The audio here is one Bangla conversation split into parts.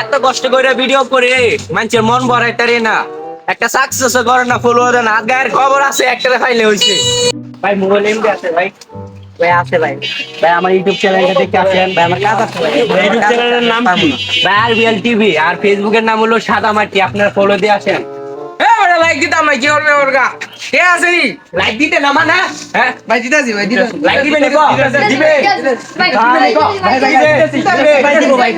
এত কষ্ট করে ভিডিও করে মানুষের মন ভরাইতারে না, একটা সাকসেস করে না, ফলো দেয় না, গায়ের খবর আছে একটা ফাইলে হইছে। ভাই মোবাইল এমবি আছে ভাই? ভাই আছে ভাই। ভাই আমার ইউটিউব চ্যানেলটা দেখতে আসেন ভাই, আমার কাজ আছে ভাই। ইউটিউব চ্যানেলের নাম কি? ভাই আরবিএল টিভি, আর ফেসবুকের নাম হলো সাদা মাটি, আপনারা ফলো দিয়ে আসেন। লাইক দিতাম ভাই, কি করবে ওরগা কে আছে নি? লাইক দিতে নামা না? হ্যাঁ ভাই দিতাছি ভাই, দিতাছি। লাইক দিবে নিকো দিবে ভাই দিব ভাই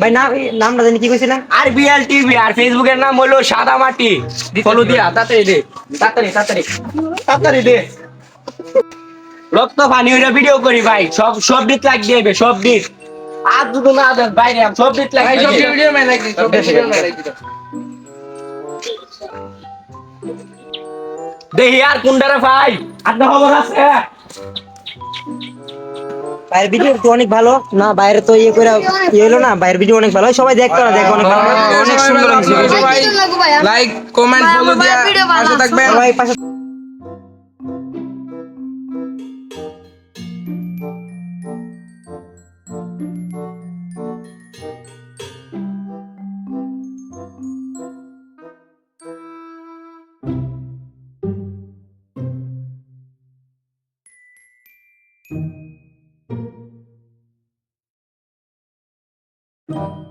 ভাই নামটা জানি কি কইছিলেন? আরবিএল টিভি, আর ফেসবুকের নাম হলো সাদা মাটি, ফলো দিয়া তাড়াতাড়ি দে, তাড়াতাড়ি তাড়াতাড়ি তাড়াতাড়ি দে। রক্ত পানি হইরা ভিডিও করি ভাই, সব দিক লাগ দিবে, সব দিক। আর দুটো না দেন বাইরে সব দিক লাগ ভাই সব ভিডিও মে লাইক দিন, সব ভিডিও মে লাইক দিন। দেখি আর কোনটারে ভাই আপনার খবর আছে? বাইরের ভিডিও তো অনেক ভালো না, বাইরে তো ইয়ে করে ইয়ে হলো না, বাইরের ভিডিও অনেক ভালো, সবাই দেখতো না, দেখো অনেক ভালো, অনেক সুন্দর লাগছে সবাই। লাইক কমেন্ট ফলো দিয়া পাশে থাকবেন। সবাই পাশে Thank you.